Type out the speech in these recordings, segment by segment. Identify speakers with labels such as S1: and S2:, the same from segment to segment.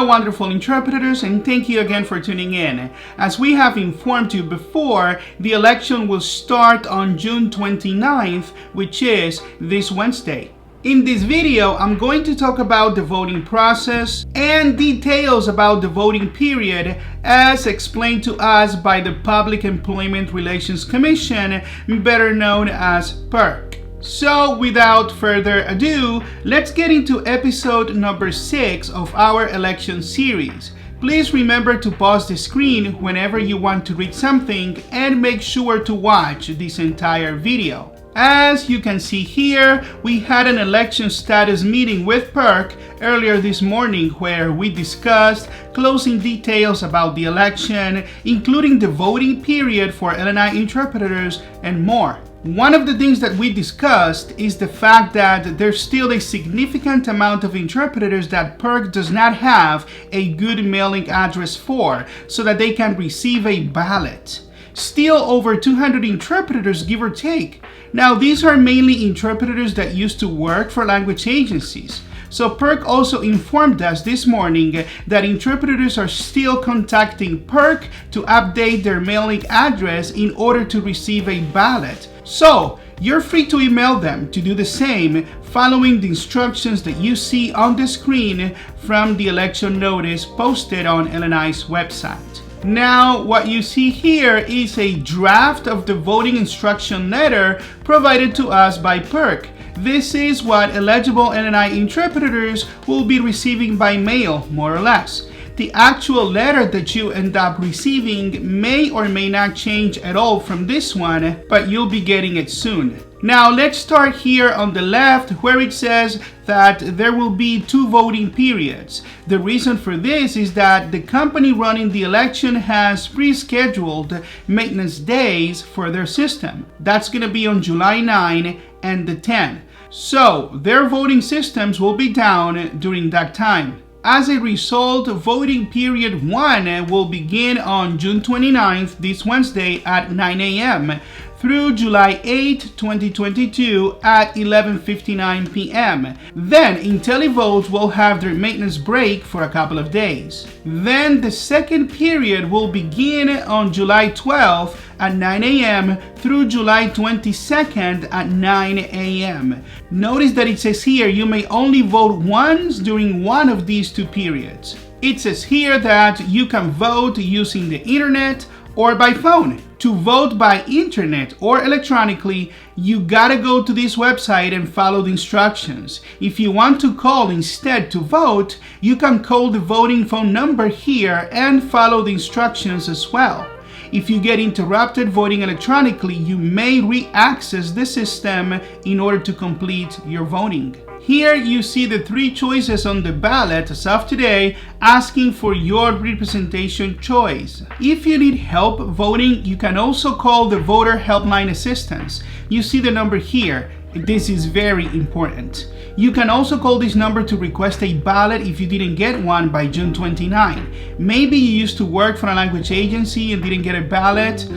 S1: Hello wonderful interpreters, and thank you again for tuning in. As we have informed you before, the election will start on June 29th, which is this Wednesday. In this video, I'm going to talk about the voting process and details about the voting period as explained to us by the Public Employment Relations Commission, better known as PERC. So without further ado, let's get into episode number 6 of our election series. Please remember to pause the screen whenever you want to read something and make sure to watch this entire video. As you can see here, we had an election status meeting with PERC earlier this morning where we discussed closing details about the election, including the voting period for LNI interpreters and more. One of the things that we discussed is the fact that there's still a significant amount of interpreters that PERC does not have a good mailing address for, so that they can receive a ballot. Still over 200 interpreters, give or take. Now, these are mainly interpreters that used to work for language agencies. So PERC also informed us this morning that interpreters are still contacting PERC to update their mailing address in order to receive a ballot. So you're free to email them to do the same, following the instructions that you see on the screen from the election notice posted on LNI's website. Now, what you see here is a draft of the voting instruction letter provided to us by PERC. This is what eligible LNI interpreters will be receiving by mail, more or less. The actual letter that you end up receiving may or may not change at all from this one, but you'll be getting it soon. Now let's start here on the left where it says that there will be 2 voting periods. The reason for this is that the company running the election has pre-scheduled maintenance days for their system. That's going to be on July 9 and the 10th. So their voting systems will be down during that time. As a result, voting period 1 will begin on June 29th, this Wednesday at 9 a.m. through July 8, 2022 at 11:59 p.m. Then IntelliVote will have their maintenance break for a couple of days. Then the second period will begin on July 12th at 9 a.m. through July 22nd at 9 a.m. Notice that it says here you may only vote once during one of these 2 periods. It says here that you can vote using the internet or by phone. To vote by internet or electronically, you gotta go to this website and follow the instructions. If you want to call instead to vote, you can call the voting phone number here and follow the instructions as well. If you get interrupted voting electronically, you may re-access the system in order to complete your voting. Here you see the 3 choices on the ballot as of today, asking for your representation choice. If you need help voting, you can also call the voter helpline assistance. You see the number here. This is very important. You can also call this number to request a ballot if you didn't get one by June 29. Maybe you used to work for a language agency and didn't get a ballot,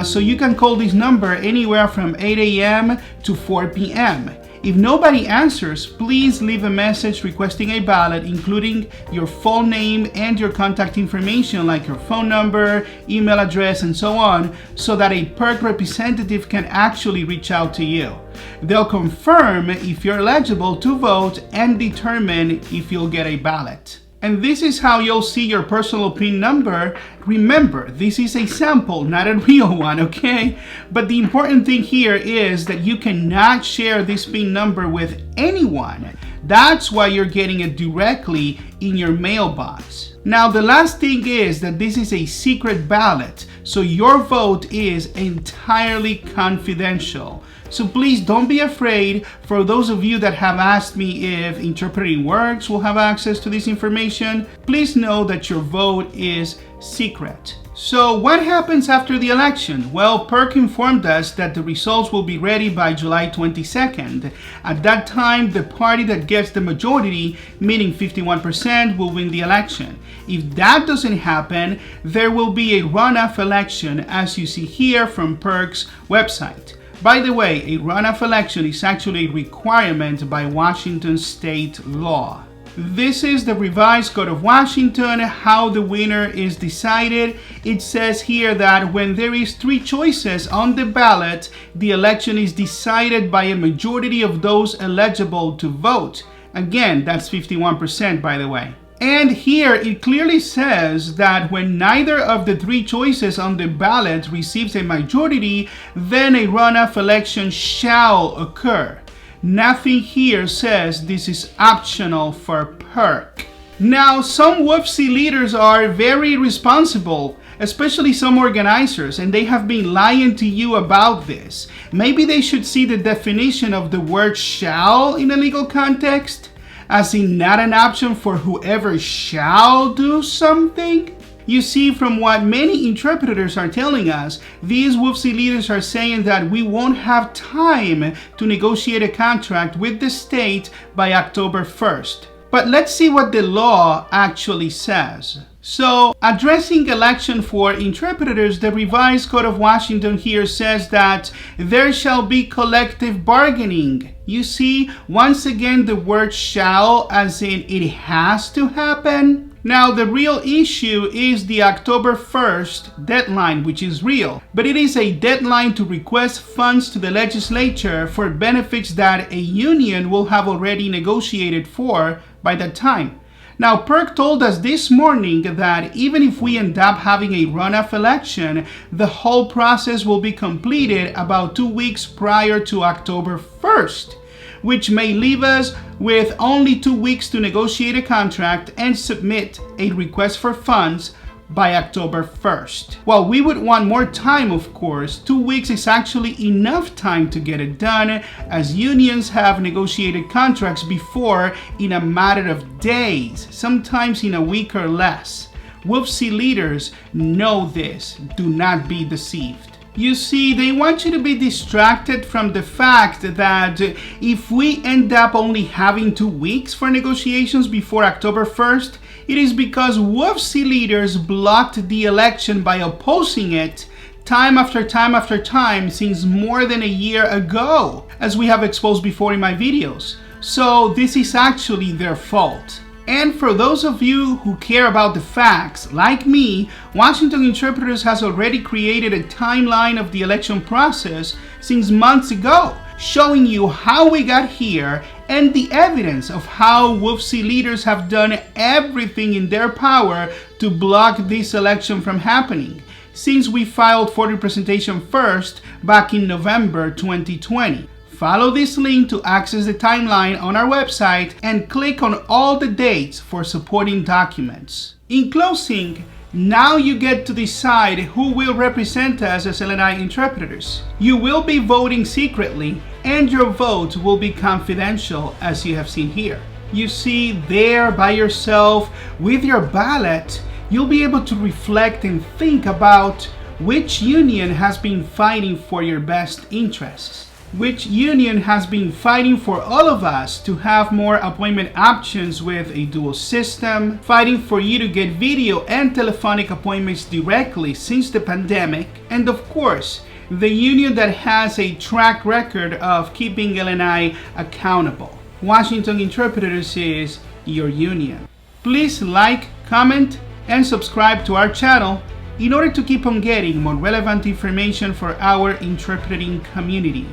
S1: so you can call this number anywhere from 8 a.m. to 4 p.m. If nobody answers, please leave a message requesting a ballot, including your full name and your contact information like your phone number, email address, and so on, so that a PERC representative can actually reach out to you. They'll confirm if you're eligible to vote and determine if you'll get a ballot. And this is how you'll see your personal PIN number. Remember, this is a sample, not a real one, okay? But the important thing here is that you cannot share this PIN number with anyone. That's why you're getting it directly in your mailbox. Now, the last thing is that this is a secret ballot, so your vote is entirely confidential. So please don't be afraid. For those of you that have asked me if Interpreting Works will have access to this information, please know that your vote is secret. So what happens after the election? Well, PERC informed us that the results will be ready by July 22nd. At that time, the party that gets the majority, meaning 51%, will win the election. If that doesn't happen, there will be a runoff election, as you see here from PERC's website. By the way, a runoff election is actually a requirement by Washington state law. This is the revised Code of Washington, how the winner is decided. It says here that when there is 3 choices on the ballot, the election is decided by a majority of those eligible to vote. Again, that's 51%, by the way. And here it clearly says that when neither of the 3 choices on the ballot receives a majority, then a runoff election shall occur. Nothing here says this is optional for PERC. Now, some WFC leaders are very responsible, especially some organizers, and they have been lying to you about this. Maybe they should see the definition of the word shall in a legal context, as in not an option for whoever shall do something. You see, from what many interpreters are telling us, these WFC leaders are saying that we won't have time to negotiate a contract with the state by October 1st. But let's see what the law actually says. So, addressing election for interpreters, the revised Code of Washington here says that there shall be collective bargaining. You see, once again, the word shall, as in it has to happen. Now, the real issue is the October 1st deadline, which is real, but it is a deadline to request funds to the legislature for benefits that a union will have already negotiated for by that time. Now, PERC told us this morning that even if we end up having a runoff election, the whole process will be completed about 2 weeks prior to October 1st. Which may leave us with only 2 weeks to negotiate a contract and submit a request for funds by October 1st. Well, we would want more time, of course. 2 weeks is actually enough time to get it done, as unions have negotiated contracts before in a matter of days, sometimes in a week or less. WFC leaders know this. Do not be deceived. You see, they want you to be distracted from the fact that if we end up only having 2 weeks for negotiations before October 1st, it is because WFC leaders blocked the election by opposing it time after time after time since more than a year ago, as we have exposed before in my videos. So this is actually their fault. And for those of you who care about the facts, like me, Washington Interpreters has already created a timeline of the election process since months ago, showing you how we got here and the evidence of how WFC leaders have done everything in their power to block this election from happening, since we filed for representation first back in November 2020. Follow this link to access the timeline on our website and click on all the dates for supporting documents. In closing, now you get to decide who will represent us as LNI interpreters. You will be voting secretly, and your vote will be confidential, as you have seen here. You see, there by yourself with your ballot, you'll be able to reflect and think about which union has been fighting for your best interests. Which union has been fighting for all of us to have more appointment options with a dual system, fighting for you to get video and telephonic appointments directly since the pandemic, and of course, the union that has a track record of keeping LNI accountable. Washington Interpreters is your union. Please like, comment, and subscribe to our channel in order to keep on getting more relevant information for our interpreting community.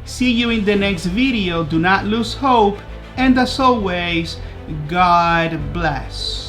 S1: See you in the next video. Do not lose hope. And as always, God bless.